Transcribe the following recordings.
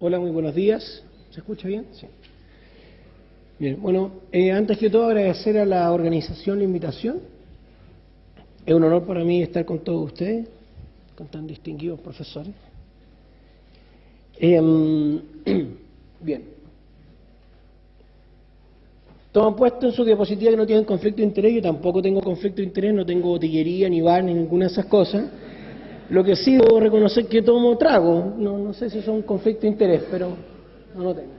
Hola, muy buenos días. ¿Se escucha bien? Sí. Bien, bueno, antes que todo agradecer a la organización la invitación. Es un honor para mí estar con todos ustedes, con tan distinguidos profesores. Bien. Todos han puesto en su diapositiva que no tienen conflicto de interés. Yo tampoco tengo conflicto de interés, no tengo botillería, ni bar, ni ninguna de esas cosas. Lo que sí debo reconocer que tomo trago. No sé si es un conflicto de interés, pero no lo tengo.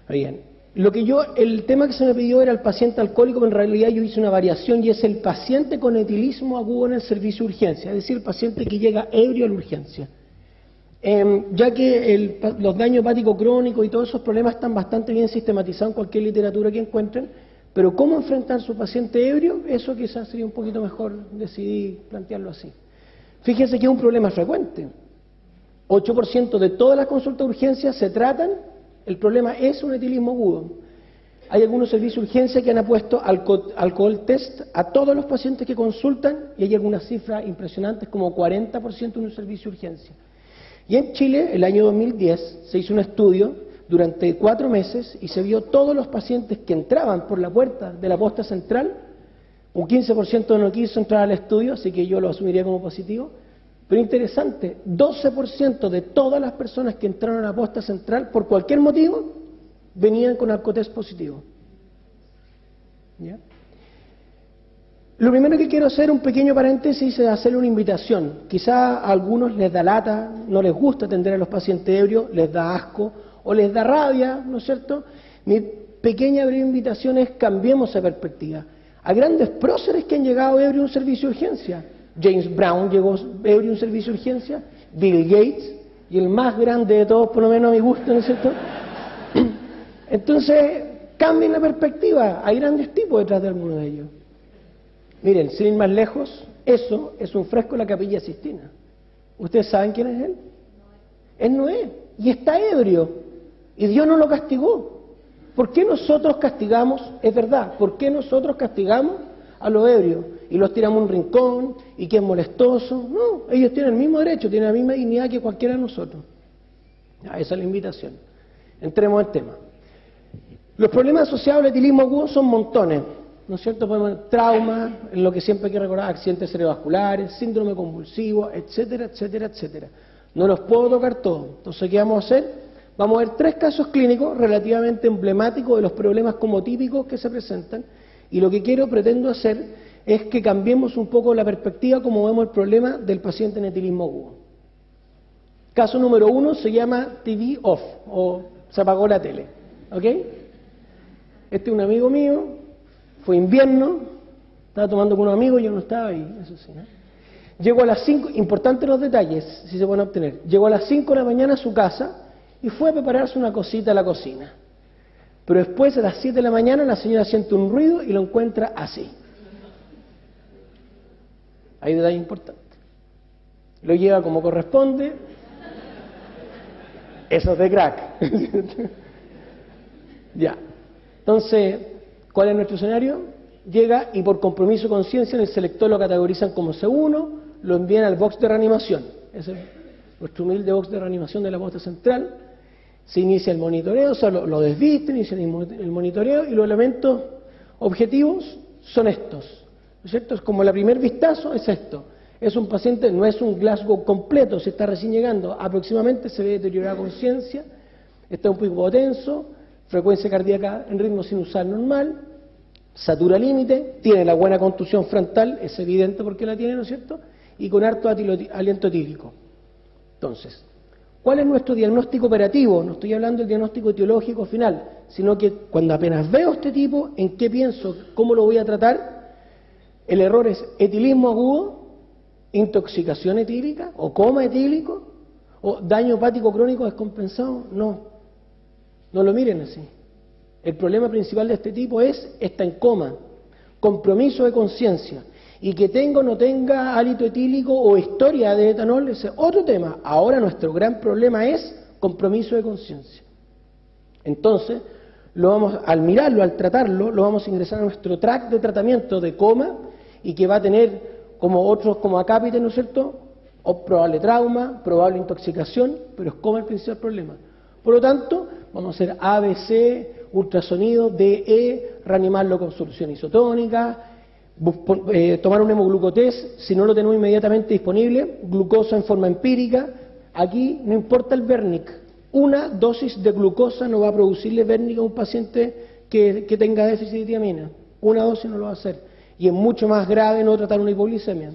Bien. El tema que se me pidió era el paciente alcohólico, pero en realidad yo hice una variación y es el paciente con etilismo agudo en el servicio de urgencia, es decir, el paciente que llega ebrio a la urgencia. Ya que los daños hepáticos crónicos y todos esos problemas están bastante bien sistematizados en cualquier literatura que encuentren, pero cómo enfrentar a su paciente ebrio, eso quizás sería un poquito mejor decidir plantearlo así. Fíjense que es un problema frecuente. 8% de todas las consultas de urgencia se tratan, el problema es un etilismo agudo. Hay algunos servicios de urgencia que han puesto alcohol test a todos los pacientes que consultan y hay algunas cifras impresionantes como 40% en un servicio de urgencia. Y en Chile, el año 2010, se hizo un estudio durante 4 meses y se vio todos los pacientes que entraban por la puerta de la posta central. Un 15% no quiso entrar al estudio, así que yo lo asumiría como positivo. Pero interesante, 12% de todas las personas que entraron a la posta central, por cualquier motivo, venían con alcotest positivo. ¿Ya? Lo primero que quiero hacer, un pequeño paréntesis, es hacerle una invitación. Quizá a algunos les da lata, no les gusta atender a los pacientes ebrios, les da asco o les da rabia, ¿no es cierto? Mi pequeña breve invitación es cambiemos esa perspectiva. A grandes próceres que han llegado ebrio a un servicio de urgencia. James Brown llegó ebrio a un servicio de urgencia, Bill Gates, y el más grande de todos, por lo menos a mi gusto, ¿no es cierto? Entonces, cambien la perspectiva, hay grandes tipos detrás de alguno de ellos. Miren, sin ir más lejos, eso es un fresco de la Capilla Sistina. ¿Ustedes saben quién es él? Es Noé, y está ebrio, y Dios no lo castigó. ¿Por qué nosotros castigamos? Es verdad, ¿por qué nosotros castigamos a los ebrios? Y los tiramos a un rincón, y que es molestoso. No, ellos tienen el mismo derecho, tienen la misma dignidad que cualquiera de nosotros. Esa es la invitación. Entremos al tema. Los problemas asociados al etilismo agudo son montones, ¿no es cierto? Podemos tener traumas, en lo que siempre hay que recordar, accidentes cerebrovasculares, síndrome convulsivo, etcétera, etcétera, etcétera. No los puedo tocar todos. Entonces, ¿qué vamos a hacer? Vamos a ver 3 casos clínicos relativamente emblemáticos de los problemas como típicos que se presentan, y lo que pretendo hacer es que cambiemos un poco la perspectiva como vemos el problema del paciente en etilismo agudo. Caso número 1 se llama TV off, o se apagó la tele, ¿ok? Este es un amigo mío, fue invierno, estaba tomando con unos amigos, yo no estaba ahí, eso sí, ¿no? Llegó a las 5, importante los detalles, si se pueden obtener, llegó a las 5 de la mañana a su casa y fue a prepararse una cosita a la cocina. Pero después, a las 7 de la mañana, la señora siente un ruido y lo encuentra así. Hay detalle importante. Lo lleva como corresponde. Eso es de crack. Ya. Entonces, ¿cuál es nuestro escenario? Llega y por compromiso de conciencia en el selector lo categorizan como C1, lo envían al box de reanimación. Ese es nuestro humilde box de reanimación de la posta central. Se inicia el monitoreo, o sea, lo desvisten, inician el monitoreo y los elementos objetivos son estos, ¿no es cierto? Es como el primer vistazo es esto. Es un paciente, no es un Glasgow completo, se está recién llegando, aproximadamente se ve deteriorada conciencia, está un poco hipotenso, frecuencia cardíaca en ritmo sinusal normal, satura límite, tiene la buena contusión frontal, es evidente porque la tiene, ¿no es cierto? Y con harto aliento etílico. Entonces, ¿cuál es nuestro diagnóstico operativo? No estoy hablando del diagnóstico etiológico final, sino que cuando apenas veo este tipo, ¿en qué pienso? ¿Cómo lo voy a tratar? El error es etilismo agudo, intoxicación etílica o coma etílico o daño hepático crónico descompensado. No lo miren así. El problema principal de este tipo está en coma, compromiso de conciencia, y que tenga o no tenga hálito etílico o historia de etanol, ese es otro tema. Ahora nuestro gran problema es compromiso de conciencia. Entonces, al mirarlo, al tratarlo, lo vamos a ingresar a nuestro track de tratamiento de coma, y que va a tener como otros, como acápite, ¿no es cierto?, o probable trauma, probable intoxicación, pero es coma el principal problema. Por lo tanto, vamos a hacer ABC, ultrasonido, DE, reanimarlo con solución isotónica, tomar un hemoglucotest, si no lo tenemos inmediatamente disponible, glucosa en forma empírica. Aquí no importa el Wernicke, una dosis de glucosa no va a producirle Wernicke a un paciente que tenga déficit de tiamina. Una dosis no lo va a hacer. Y es mucho más grave no tratar una hipoglicemia.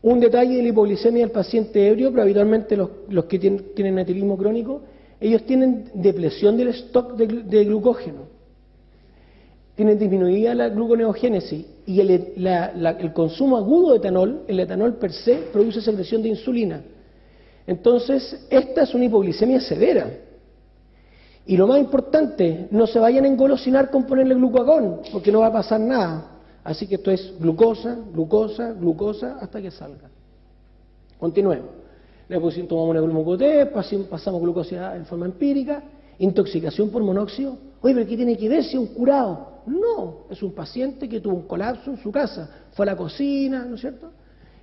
Un detalle de la hipoglicemia del paciente ebrio, pero habitualmente los que tienen etilismo crónico, ellos tienen depresión del stock de glucógeno. Tienen disminuida la gluconeogénesis y el consumo agudo de etanol, el etanol per se, produce secreción de insulina. Entonces, esta es una hipoglicemia severa. Y lo más importante, no se vayan a engolosinar con ponerle glucagón, porque no va a pasar nada. Así que esto es glucosa, glucosa, glucosa, hasta que salga. Continuemos. Le tomamos una glucotest, pasamos glucosa en forma empírica, intoxicación por monóxido. Oye, ¿pero qué tiene que ver si es un curado? No, es un paciente que tuvo un colapso en su casa, fue a la cocina, ¿no es cierto?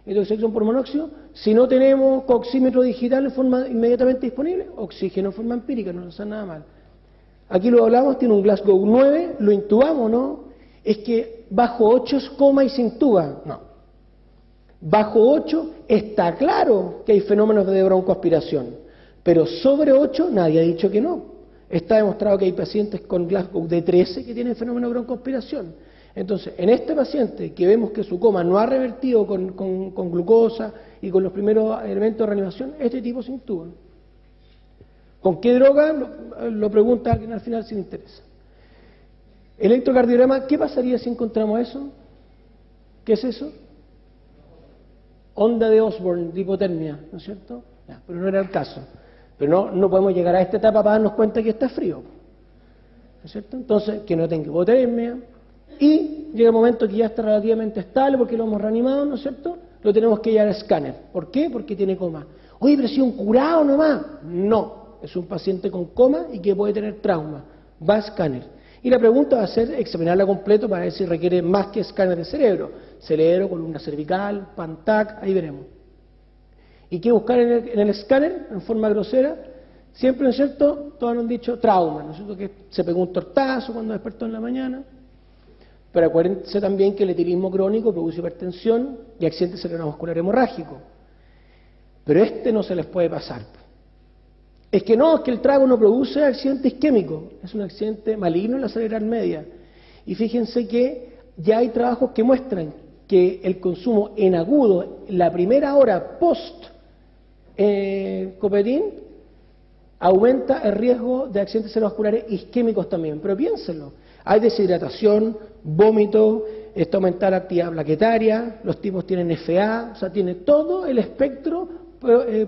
Intoxicación por monóxido. Si no tenemos oxímetro digital en forma inmediatamente disponible, oxígeno en forma empírica, no nos hace nada mal. Aquí lo hablamos, tiene un Glasgow 9, lo intubamos, ¿no? Es que bajo 8 es coma y se intuba. No. Bajo 8 está claro que hay fenómenos de broncoaspiración, pero sobre 8 nadie ha dicho que no. Está demostrado que hay pacientes con Glasgow de 13 que tienen fenómeno de broncoaspiración. Entonces, en este paciente que vemos que su coma no ha revertido con glucosa y con los primeros elementos de reanimación, este tipo se intuba. ¿Con qué droga? Lo pregunta alguien al final si le interesa. Electrocardiograma, ¿qué pasaría si encontramos eso? ¿Qué es eso? Onda de Osborne, de hipotermia, ¿no es cierto? Ya, pero no era el caso. Pero no podemos llegar a esta etapa para darnos cuenta que está frío, ¿no es cierto? Entonces, que no tenga hipotermia, y llega el momento que ya está relativamente estable porque lo hemos reanimado, ¿no es cierto? Lo tenemos que llevar a escáner. ¿Por qué? Porque tiene coma. Oye, pero si es un curado nomás. No, es un paciente con coma y que puede tener trauma. Va a escáner. Y la pregunta va a ser examinarla completo para ver si requiere más que escáner de cerebro. Cerebro, columna cervical, PANTAC, ahí veremos. ¿Y qué buscar en el escáner? En forma grosera. Siempre, ¿no es cierto? Todos nos han dicho trauma, ¿no es cierto? Que se pegó un tortazo cuando despertó en la mañana. Pero acuérdense también que el etilismo crónico produce hipertensión y accidente cerebrovascular hemorrágico. Pero no se les puede pasar. Es que el trago no produce accidente isquémico, es un accidente maligno en la cerebral media. Y fíjense que ya hay trabajos que muestran que el consumo en agudo, la primera hora post copetín, aumenta el riesgo de accidentes cerebrovasculares isquémicos también. Pero piénsenlo. Hay deshidratación, vómito, esto aumenta la actividad plaquetaria, los tipos tienen FA, o sea, tiene todo el espectro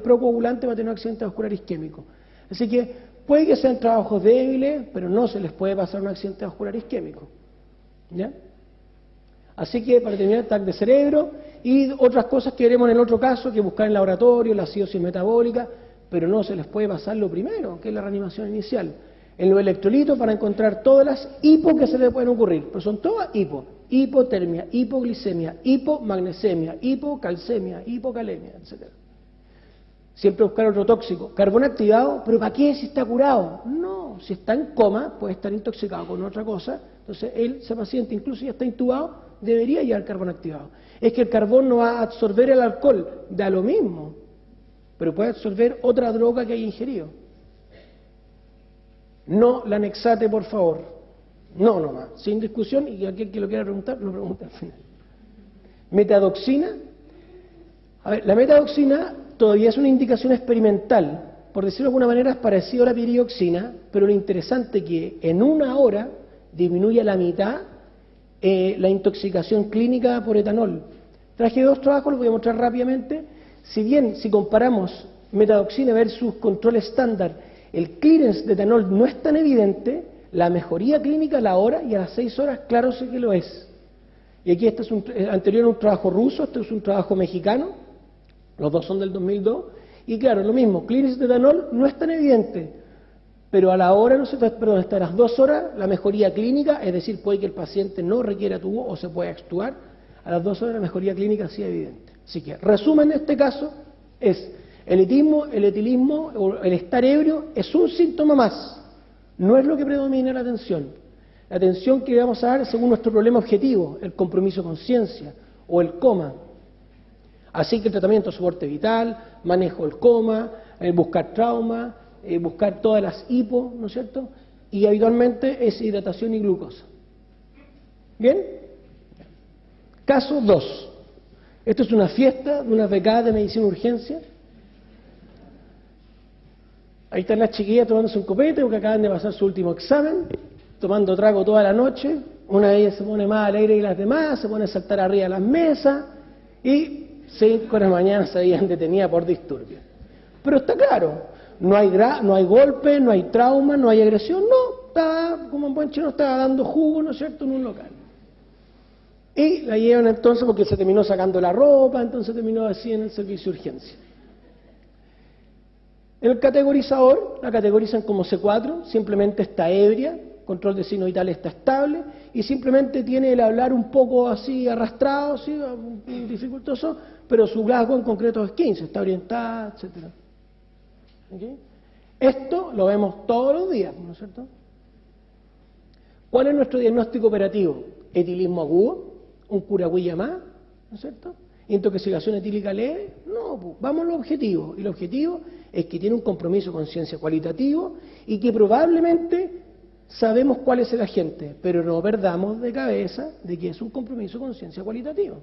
procoagulante para tener un accidente vascular isquémico. Así que puede que sean trabajos débiles, pero no se les puede pasar un accidente vascular isquémico. ¿Ya? Así que para terminar, TAC de cerebro y otras cosas que veremos en el otro caso, que buscar en laboratorio, la acidosis metabólica, pero no se les puede pasar lo primero, que es la reanimación inicial. En los electrolitos para encontrar todas las hipo que se le pueden ocurrir, pero son todas hipo: hipotermia, hipoglicemia, hipomagnesemia, hipocalcemia, hipocalemia, etc. Siempre buscar otro tóxico. Carbón activado, ¿pero para qué si está curado? No, si está en coma, puede estar intoxicado con otra cosa, entonces ese paciente incluso ya está intubado, debería llevar carbón activado. Es que el carbón no va a absorber el alcohol, da lo mismo, pero puede absorber otra droga que haya ingerido. No la Nexate, por favor. No, nomás, sin discusión, y aquel que lo quiera preguntar, lo pregunta al final. Metadoxina. A ver, la metadoxina todavía es una indicación experimental. Por decirlo de alguna manera, es parecido a la piridoxina, pero lo interesante es que en una hora disminuye a la mitad la intoxicación clínica por etanol. Traje dos trabajos, los voy a mostrar rápidamente. Si comparamos metadoxina versus control estándar, el clearance de etanol no es tan evidente, la mejoría clínica a la hora y a las 6 horas, claro sí que lo es. Y aquí este es anterior a un trabajo ruso, este es un trabajo mexicano, los dos son del 2002, y claro, lo mismo, clearance de etanol no es tan evidente, pero a la hora, hasta las 2 horas, la mejoría clínica, es decir, puede que el paciente no requiera tubo o se pueda extubar, a las 2 horas la mejoría clínica sí es evidente. Así que, resumen de este caso, es El etilismo o el estar ebrio es un síntoma más, no es lo que predomina la atención. La atención que vamos a dar según nuestro problema objetivo, el compromiso de conciencia o el coma. Así que el tratamiento de soporte vital, manejo del coma, buscar trauma, buscar todas las hipo, ¿no es cierto? Y habitualmente es hidratación y glucosa. ¿Bien? Caso 2. Esto es una fiesta de una becada de medicina de urgencia. Ahí están las chiquillas tomándose un copete porque acaban de pasar su último examen, tomando trago toda la noche. Una de ellas se pone más alegre que las demás, se pone a saltar arriba de las mesas y 5 de la mañana se habían detenido por disturbio. Pero está claro, no hay golpe, no hay trauma, no hay agresión, no, está, como un buen chino, estaba dando jugo, ¿no es cierto?, en un local. Y la llevan entonces porque se terminó sacando la ropa, entonces terminó así en el servicio de urgencia. El categorizador la categorizan como C4, simplemente está ebria, control de signos vitales está estable y simplemente tiene el hablar un poco así arrastrado, ¿sí?, dificultoso, pero su rasgo en concreto es 15, está orientada, etc. ¿Okay? Esto lo vemos todos los días, ¿no es cierto? ¿Cuál es nuestro diagnóstico operativo? Etilismo agudo, un curagüilla más, ¿no es cierto? ¿Intoxicación etílica leve? No, pues, vamos al objetivo. Y el objetivo es que tiene un compromiso con conciencia cualitativo y que probablemente sabemos cuál es el agente, pero no perdamos de cabeza de que es un compromiso con conciencia cualitativa.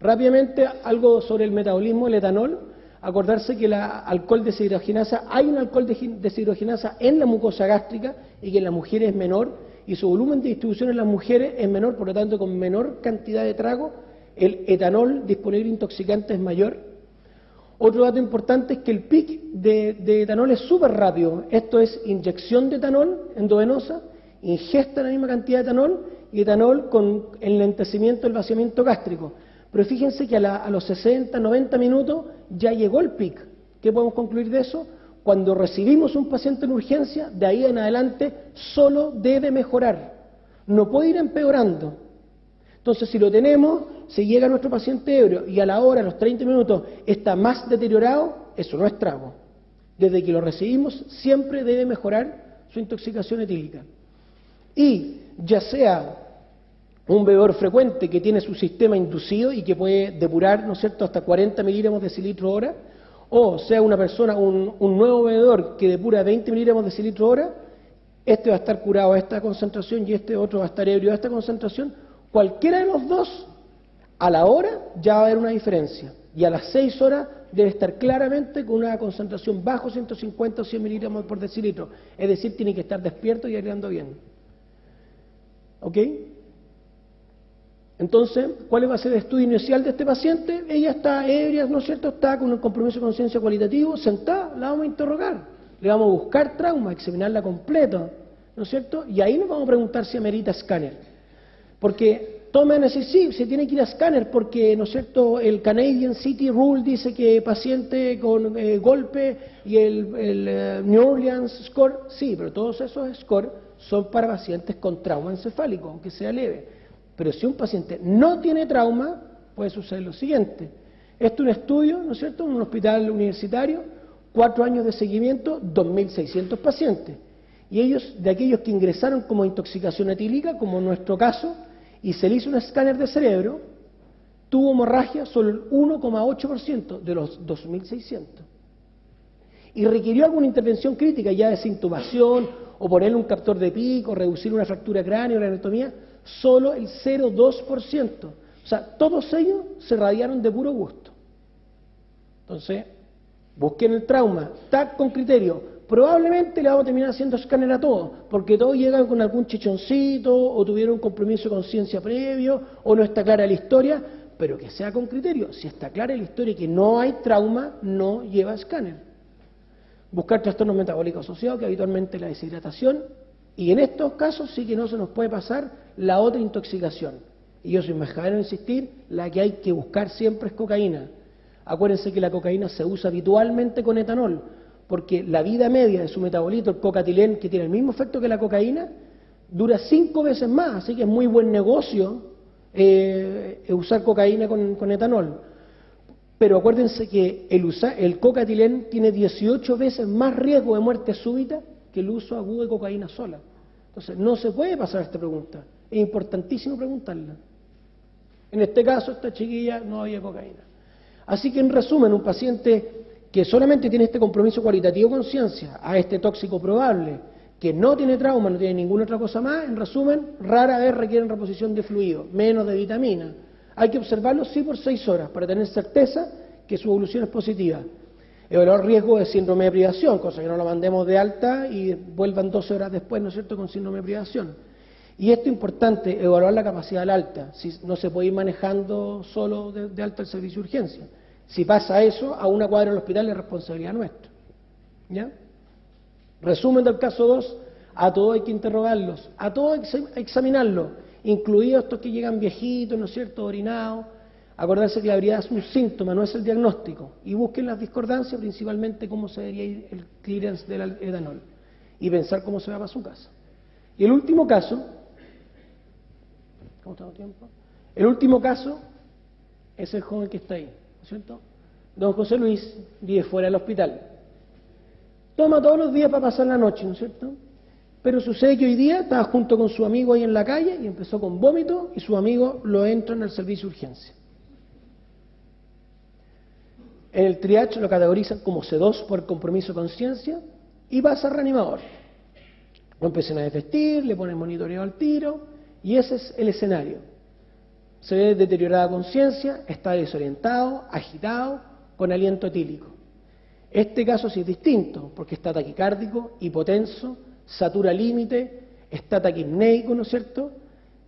Rápidamente, algo sobre el metabolismo del etanol. Acordarse que la alcohol deshidrogenasa, hay un alcohol deshidrogenasa en la mucosa gástrica y que en las mujeres es menor y su volumen de distribución en las mujeres es menor, por lo tanto con menor cantidad de trago el etanol disponible intoxicante es mayor. Otro dato importante es que el pic de etanol es súper rápido, esto es inyección de etanol endovenosa, ingesta de la misma cantidad de etanol y etanol con enlentecimiento del vaciamiento gástrico. Pero fíjense que a los 60, 90 minutos ya llegó el pic. ¿Qué podemos concluir de eso? Cuando recibimos un paciente en urgencia, de ahí en adelante solo debe mejorar, no puede ir empeorando. Entonces, si lo tenemos, si llega nuestro paciente ebrio y a la hora, a los 30 minutos, está más deteriorado, eso no es trago. Desde que lo recibimos, siempre debe mejorar su intoxicación etílica. Y ya sea un bebedor frecuente que tiene su sistema inducido y que puede depurar, ¿no es cierto?, hasta 40 miligramos de decilitro hora, o sea una persona, un nuevo bebedor que depura 20 miligramos de decilitro hora, este va a estar curado a esta concentración y este otro va a estar ebrio a esta concentración. Cualquiera de los dos, a la hora ya va a haber una diferencia. Y a las 6 horas debe estar claramente con una concentración bajo 150 o 100 miligramos por decilitro. Es decir, tiene que estar despierto y aireando bien. ¿Ok? Entonces, ¿cuál va a ser el estudio inicial de este paciente? Ella está ebria, ¿no es cierto? Está con un compromiso de conciencia cualitativo, sentada, la vamos a interrogar. Le vamos a buscar trauma, examinarla completa, ¿no es cierto? Y ahí nos vamos a preguntar si amerita escáner. Porque toma sí, se tiene que ir a escáner porque, ¿no es cierto?, el Canadian City Rule dice que paciente con golpe y el New Orleans Score, sí, pero todos esos scores son para pacientes con trauma encefálico, aunque sea leve. Pero si un paciente no tiene trauma, puede suceder lo siguiente. Esto es un estudio, ¿no es cierto?, en un hospital universitario, 4 años de seguimiento, 2.600 pacientes. Y ellos, de aquellos que ingresaron como intoxicación etílica, como en nuestro caso, y se le hizo un escáner de cerebro, tuvo hemorragia solo el 1,8% de los 2.600. Y requirió alguna intervención crítica, ya de intubación, o ponerle un captor de pico, o reducir una fractura cráneo, la anatomía, solo el 0,2%. O sea, todos ellos se radiaron de puro gusto. Entonces, busquen el trauma, TAC con criterio. Probablemente le vamos a terminar haciendo escáner a todos, porque todos llegan con algún chichoncito, o tuvieron un compromiso de conciencia previo, o no está clara la historia, pero que sea con criterio. Si está clara la historia y que no hay trauma, no lleva escáner. Buscar trastornos metabólicos asociados, que habitualmente la deshidratación, y en estos casos sí que no se nos puede pasar la otra intoxicación. Y yo soy majadero en insistir, la que hay que buscar siempre es cocaína. Acuérdense que la cocaína se usa habitualmente con etanol, porque la vida media de su metabolito, el cocatilén, que tiene el mismo efecto que la cocaína, dura 5 veces más, así que es muy buen negocio usar cocaína con etanol. pero acuérdense que el coca-etilén tiene 18 veces más riesgo de muerte súbita que el uso agudo de cocaína sola. Entonces, no se puede pasar esta pregunta. Es importantísimo preguntarla. En este caso, esta chiquilla no había cocaína. Así que, en resumen, un paciente que solamente tiene este compromiso cualitativo con ciencia, a este tóxico probable, que no tiene trauma, no tiene ninguna otra cosa más, en resumen, rara vez requieren reposición de fluido, menos de vitamina. Hay que observarlo sí por 6 horas para tener certeza que su evolución es positiva. Evaluar riesgo de síndrome de privación, cosa que no lo mandemos de alta y vuelvan 12 horas después, ¿no es cierto?, con síndrome de privación. Y esto es importante, evaluar la capacidad del alta. Si no se puede ir manejando solo de alta el servicio de urgencia. Si pasa eso, a una cuadra del hospital es responsabilidad nuestra. ¿Ya? Resumen del caso 2, a todos hay que interrogarlos, a todos hay que examinarlos, incluidos estos que llegan viejitos, ¿no es cierto?, orinados. Acordarse que la ebriedad es un síntoma, no es el diagnóstico. Y busquen las discordancias, principalmente cómo se debería ir el clearance del etanol. Y pensar cómo se va para su casa. Y el último caso, ¿cómo estamos tiempo? El último caso es el joven que está ahí, ¿no es cierto? Don José Luis vive fuera del hospital. Toma todos los días para pasar la noche, ¿no es cierto? Pero sucede que hoy día estaba junto con su amigo ahí en la calle y empezó con vómito y su amigo lo entra en el servicio de urgencia. En el triage lo categorizan como C2 por compromiso con ciencia y pasa a reanimador. Lo empiezan a desvestir, le ponen monitoreo al tiro y ese es el escenario. Se ve deteriorada conciencia, está desorientado, agitado, con aliento etílico. Este caso sí es distinto porque está taquicárdico, hipotenso, satura límite, está taquipneico, ¿no es cierto?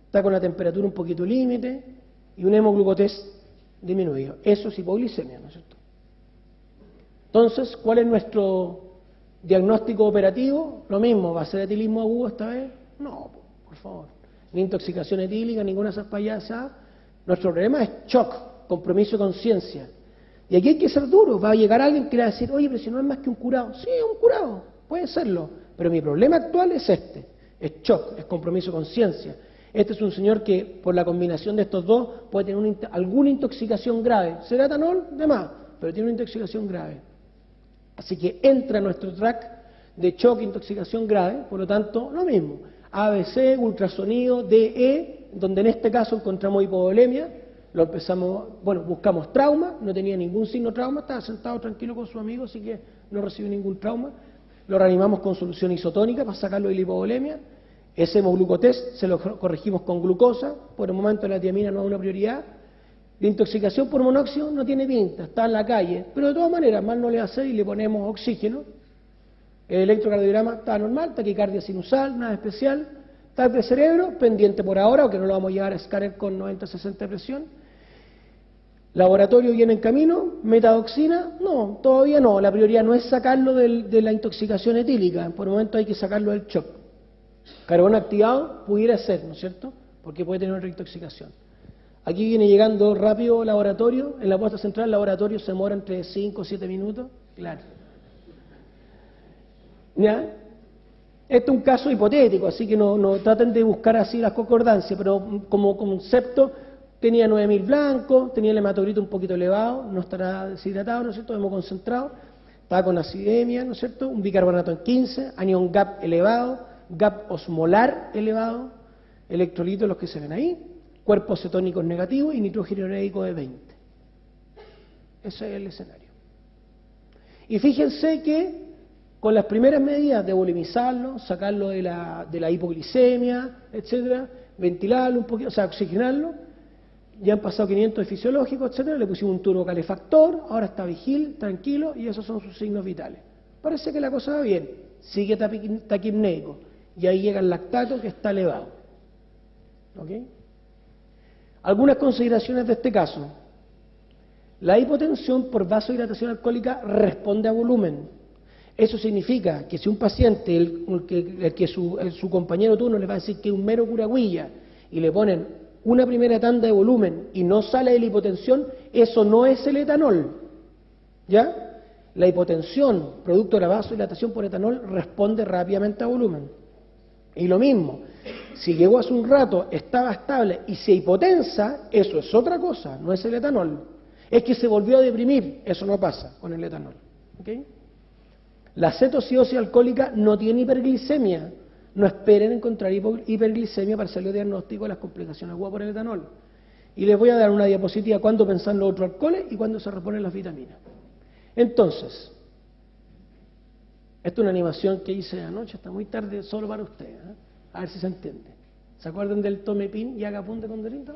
Está con la temperatura un poquito límite y un hemoglucotés disminuido. Eso es hipoglicemia, ¿no es cierto? Entonces, ¿cuál es nuestro diagnóstico operativo? Lo mismo, ¿va a ser etilismo agudo esta vez? No, por favor. Ni intoxicación etílica, ninguna de esas payasadas. Nuestro problema es shock, compromiso con ciencia. Y aquí hay que ser duro. Va a llegar alguien que va a decir, oye, pero si no es más que un curado. Sí, es un curado, puede serlo. Pero mi problema actual es este. Es shock, es compromiso con ciencia. Este es un señor que, por la combinación de estos dos, puede tener alguna intoxicación grave. ¿Será etanol? De más, pero tiene una intoxicación grave. Así que entra en nuestro track de shock, intoxicación grave, por lo tanto, lo mismo. ABC, ultrasonido, DE, donde en este caso encontramos hipovolemia, lo empezamos, bueno, buscamos trauma, no tenía ningún signo de trauma, estaba sentado tranquilo con su amigo, así que no recibió ningún trauma. Lo reanimamos con solución isotónica para sacarlo de la hipovolemia. Ese hemoglucotest se lo corregimos con glucosa, por el momento la tiamina no es una prioridad. La intoxicación por monóxido no tiene pinta, está en la calle, pero de todas maneras, mal no le hace y le ponemos oxígeno. El electrocardiograma está normal, taquicardia sinusal, nada especial. TAC de cerebro, pendiente por ahora, aunque no lo vamos a llevar a escáner con 90-60 de presión. Laboratorio viene en camino, metadoxina, no, todavía no. La prioridad no es sacarlo de la intoxicación etílica, por el momento hay que sacarlo del shock. Carbón activado pudiera ser, ¿no es cierto? Porque puede tener otra intoxicación. Aquí viene llegando rápido el laboratorio, en la puesta central el laboratorio se demora entre 5 o 7 minutos, claro. ¿Ya? Este es un caso hipotético, así que no traten de buscar así las concordancias, pero como concepto tenía 9000 blancos, tenía el hematocrito un poquito elevado, no estará deshidratado, ¿no es cierto?, hemoconcentrado, estaba con acidemia, ¿no es cierto?, un bicarbonato en 15, anión GAP elevado, GAP osmolar elevado, electrolitos los que se ven ahí, cuerpos cetónicos negativos y nitrógeno ureico de 20. Ese es el escenario. Y fíjense que con las primeras medidas de volumizarlo, sacarlo de la hipoglicemia, etcétera, ventilarlo un poquito, o sea, oxigenarlo, ya han pasado 500 de fisiológico, etcétera, le pusimos un turbocalefactor, ahora está vigil, tranquilo, y esos son sus signos vitales. Parece que la cosa va bien, sigue taquipneico, y ahí llega el lactato que está elevado. ¿Ok? Algunas consideraciones de este caso. La hipotensión por vasodilatación alcohólica responde a volumen. Eso significa que si un paciente, el que su compañero turno le va a decir que es un mero curagüilla y le ponen una primera tanda de volumen y no sale de la hipotensión, eso no es el etanol. ¿Ya? La hipotensión, producto de la vasodilatación por etanol, responde rápidamente a volumen. Y lo mismo, si llegó hace un rato, estaba estable y se hipotensa, eso es otra cosa, no es el etanol. Es que se volvió a deprimir. Eso no pasa con el etanol. ¿Okay? La cetoacidosis alcohólica no tiene hiperglicemia. No esperen encontrar hiperglicemia para hacer el diagnóstico de las complicaciones agudas por el etanol. Y les voy a dar una diapositiva cuando pensan los otros alcoholes y cuando se reponen las vitaminas. Entonces, esta es una animación que hice anoche, está muy tarde, solo para ustedes. ¿Eh? A ver si se entiende. ¿Se acuerdan del tome pin y haga apunte con delito?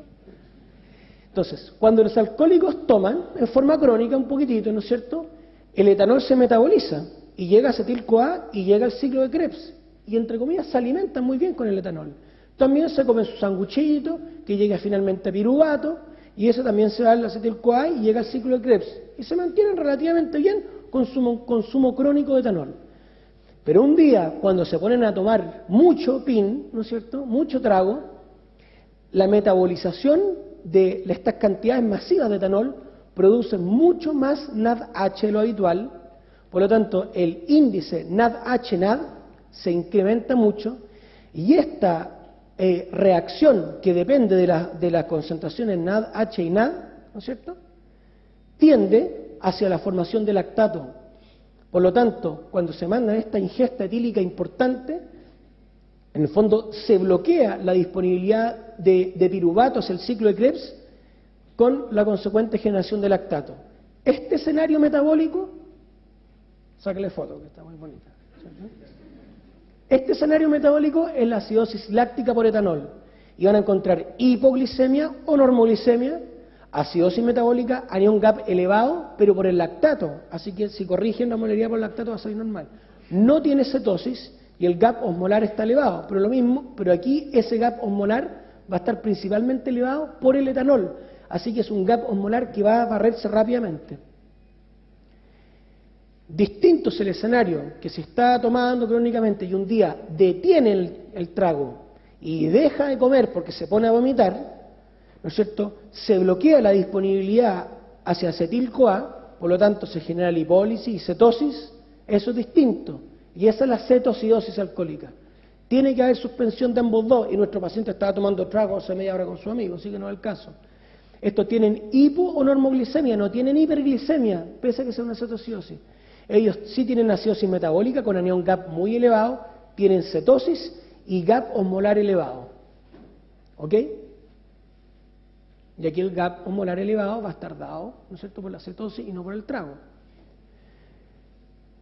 Entonces, cuando los alcohólicos toman, en forma crónica un poquitito, ¿no es cierto?, el etanol se metaboliza y llega a acetil-CoA y llega al ciclo de Krebs. Y entre comillas se alimentan muy bien con el etanol. También se comen su sanguchito, que llega finalmente a piruvato, y eso también se va al acetil-CoA y llega al ciclo de Krebs. Y se mantienen relativamente bien con consumo crónico de etanol. Pero un día, cuando se ponen a tomar mucho PIN, ¿no es cierto?, mucho trago, la metabolización de estas cantidades masivas de etanol produce mucho más NADH de lo habitual, por lo tanto el índice NADH-NAD se incrementa mucho y esta reacción que depende de las concentraciones NADH y NAD, ¿no es cierto?, tiende hacia la formación de lactato. Por lo tanto, cuando se manda esta ingesta etílica importante, en el fondo se bloquea la disponibilidad de piruvato hacia el ciclo de Krebs con la consecuente generación de lactato. Este escenario metabólico, sáquele foto que está muy bonita, ¿cierto? Este escenario metabólico es la acidosis láctica por etanol y van a encontrar hipoglicemia o normoglicemia, acidosis metabólica, anión GAP elevado, pero por el lactato, así que si corrigen la molaridad por lactato va a salir normal. No tiene cetosis y el GAP osmolar está elevado, pero lo mismo, pero aquí ese GAP osmolar va a estar principalmente elevado por el etanol, así que es un GAP osmolar que va a barrerse rápidamente. Distinto es el escenario que se está tomando crónicamente y un día detiene el trago y deja de comer porque se pone a vomitar, ¿no es cierto?, se bloquea la disponibilidad hacia acetil-CoA, por lo tanto se genera lipólisis y cetosis, eso es distinto, y esa es la cetoacidosis alcohólica. Tiene que haber suspensión de ambos dos, y nuestro paciente estaba tomando trago hace media hora con su amigo, así que no es el caso. Estos tienen hipo o normoglicemia, no tienen hiperglicemia, pese a que sea una cetoacidosis. Ellos sí tienen acidosis metabólica con anión GAP muy elevado, tienen cetosis y GAP osmolar elevado. ¿Ok? Y aquí el GAP osmolar elevado va a estar dado, ¿no es cierto?, por la cetosis y no por el trago.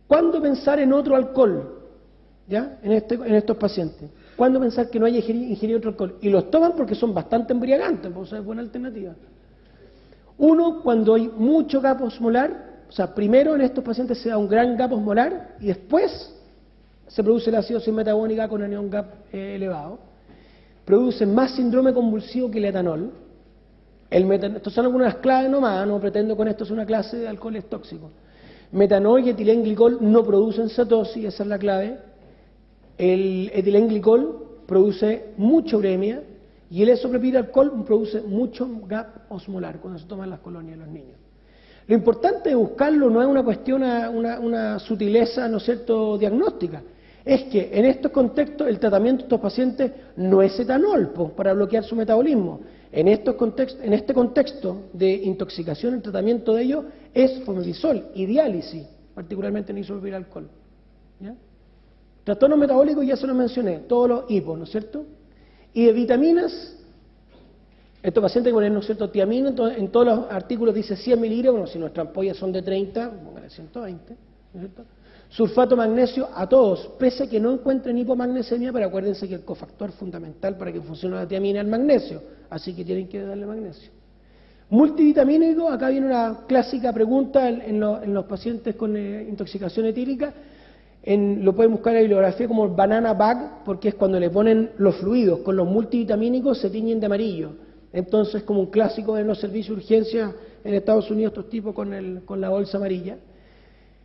¿Cuándo pensar en otro alcohol? ¿Ya? En estos pacientes. ¿Cuándo pensar que no haya ingerido otro alcohol? Y los toman porque son bastante embriagantes, pues es buena alternativa. Uno, cuando hay mucho GAP osmolar, o sea, primero en estos pacientes se da un gran GAP osmolar y después se produce la acidosis metabólica con anión GAP elevado. Produce más síndrome convulsivo que el etanol. Estas son algunas claves nomás, no pretendo con esto es una clase de alcoholes tóxicos. Metanol y etilenglicol no producen cetosis, esa es la clave. El etilenglicol produce mucha uremia y el esopropilalcohol produce mucho GAP osmolar cuando se toman las colonias de los niños. Lo importante de buscarlo no es una cuestión, una sutileza, ¿no es cierto?, diagnóstica. Es que en estos contextos el tratamiento de estos pacientes no es etanol para bloquear su metabolismo. En este contexto de intoxicación, el tratamiento de ellos es fomepizol y diálisis, particularmente en isopropilalcohol. ¿Ya? Trastornos metabólicos ya se los mencioné, todos los hipos, ¿no es cierto? Y de vitaminas, estos pacientes ponen, ¿no es cierto?, tiamina, en todos los artículos dice 100 miligramos, bueno, si nuestras ampollas son de 30, póngale 120, ¿no es cierto? Sulfato magnesio a todos, pese a que no encuentren hipomagnesemia, pero acuérdense que el cofactor fundamental para que funcione la tiamina es el magnesio, así que tienen que darle magnesio. Multivitamínico, acá viene una clásica pregunta en los pacientes con intoxicación etílica, lo pueden buscar en la bibliografía como el banana bag, porque es cuando le ponen los fluidos, con los multivitamínicos se tiñen de amarillo. Entonces, como un clásico en los servicios de urgencia en Estados Unidos, estos tipos con la bolsa amarilla.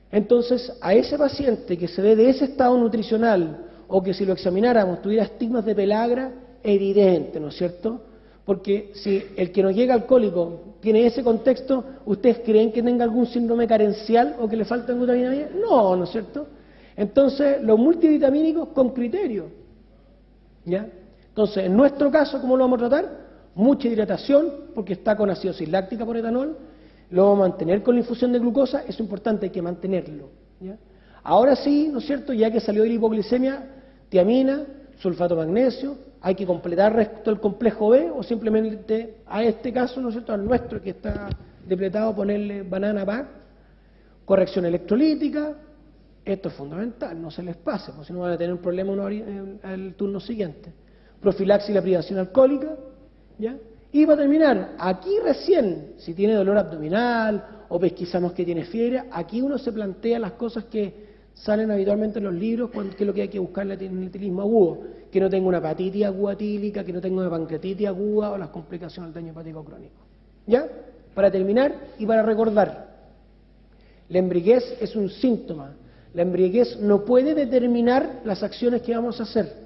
Entonces, a ese paciente que se ve de ese estado nutricional, o que si lo examináramos tuviera estigmas de pelagra, evidente, ¿no es cierto? Porque si el que nos llega alcohólico tiene ese contexto, ¿ustedes creen que tenga algún síndrome carencial o que le falta glutamina B? No, ¿no es cierto? Entonces, los multivitamínicos con criterio. ¿Ya? Entonces, en nuestro caso, ¿cómo lo vamos a tratar? Mucha hidratación, porque está con acidosis láctica por etanol. Lo vamos a mantener con la infusión de glucosa, eso es importante, hay que mantenerlo, ¿ya? Ahora sí, ¿no es cierto?, ya que salió de la hipoglicemia, tiamina, sulfato de magnesio, hay que completar el resto del complejo B o simplemente a este caso, ¿no es cierto?, al nuestro que está depletado, ponerle banana pack, corrección electrolítica, esto es fundamental, no se les pase, porque si no van a tener un problema el turno siguiente. Profilaxis y la privación alcohólica, ¿ya? Y para terminar, aquí recién, si tiene dolor abdominal o pesquisamos que tiene fiebre, aquí uno se plantea las cosas que salen habitualmente en los libros, que es lo que hay que buscar en el etilismo agudo, que no tenga una hepatitis aguda tílica, que no tenga una pancreatitis aguda o las complicaciones del daño hepático crónico. ¿Ya? Para terminar y para recordar, la embriaguez es un síntoma. La embriaguez no puede determinar las acciones que vamos a hacer.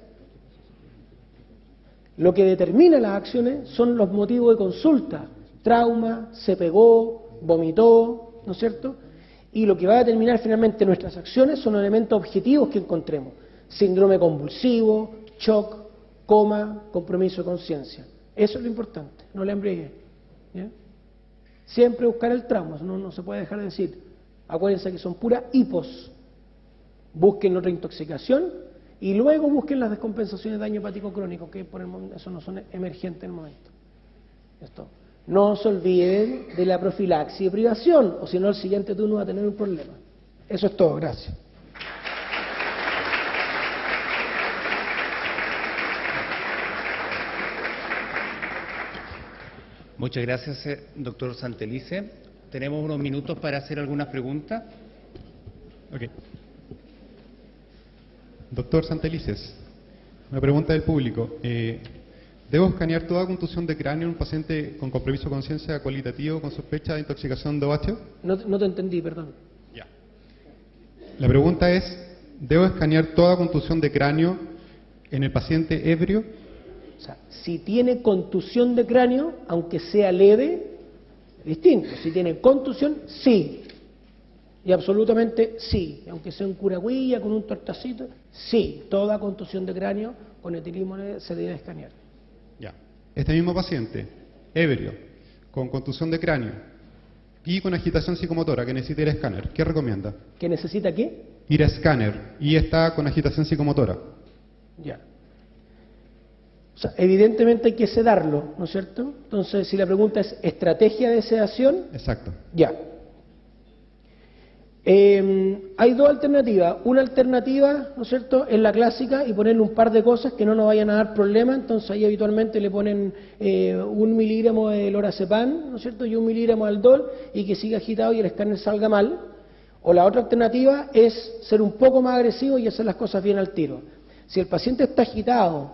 Lo que determina las acciones son los motivos de consulta. Trauma, se pegó, vomitó, ¿no es cierto? Y lo que va a determinar finalmente nuestras acciones son los elementos objetivos que encontremos. Síndrome convulsivo, shock, coma, compromiso de conciencia. Eso es lo importante, no la embriaguez. ¿Ya? Siempre buscar el trauma, no se puede dejar de decir. Acuérdense que son puras hipos. Busquen otra intoxicación y luego busquen las descompensaciones de daño hepático crónico, que por el momento eso no son emergentes en el momento. Esto. No se olviden de la profilaxis y privación, o si no el siguiente turno va a tener un problema. Eso es todo, gracias. Muchas gracias, doctor Santelice. Tenemos unos minutos para hacer algunas preguntas. Okay. Doctor Santelices, una pregunta del público. ¿Debo escanear toda contusión de cráneo en un paciente con compromiso de conciencia cualitativo con sospecha de intoxicación de ováceo? No te entendí, perdón. Ya. La pregunta es, ¿debo escanear toda contusión de cráneo en el paciente ebrio? O sea, si tiene contusión de cráneo, aunque sea leve, distinto. Si tiene contusión, sí. Y absolutamente sí. Aunque sea un curagüilla con un tortacito, sí. Toda contusión de cráneo con etilismo se debe escanear. Ya. Este mismo paciente, ebrio, con contusión de cráneo y con agitación psicomotora que necesita ir a escáner, ¿qué recomienda? ¿Que necesita qué? Ir a escáner y está con agitación psicomotora. Ya. O sea, evidentemente hay que sedarlo, ¿no es cierto? Entonces, si la pregunta es estrategia de sedación... Exacto. Ya. Hay dos alternativas. Una alternativa, ¿no es cierto?, es la clásica y ponerle un par de cosas que no nos vayan a dar problema. Entonces ahí habitualmente le ponen 1 miligramo de lorazepam, ¿no es cierto?, y 1 miligramo de aldol y que siga agitado y el escáner salga mal. O la otra alternativa es ser un poco más agresivo y hacer las cosas bien al tiro. Si el paciente está agitado,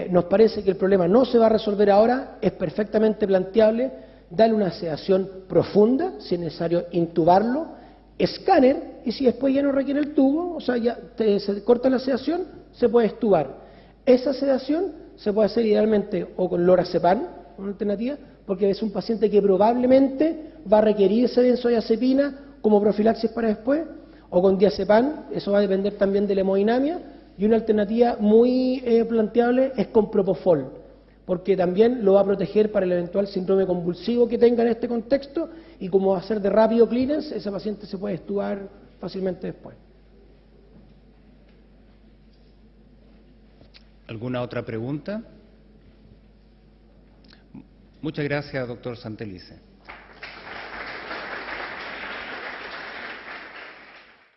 nos parece que el problema no se va a resolver ahora, es perfectamente planteable darle una sedación profunda, si es necesario intubarlo, escáner, y si después ya no requiere el tubo, o sea, ya se corta la sedación, se puede extubar. Esa sedación se puede hacer idealmente o con lorazepam, una alternativa, porque es un paciente que probablemente va a requerir esa benzodiazepina como profilaxis para después, o con diazepam, eso va a depender también de la hemodinamia, y una alternativa muy planteable es con propofol, porque también lo va a proteger para el eventual síndrome convulsivo que tenga en este contexto, y como va a ser de rápido clearance, ese paciente se puede extubar fácilmente después. ¿Alguna otra pregunta? Muchas gracias, doctor Santelice.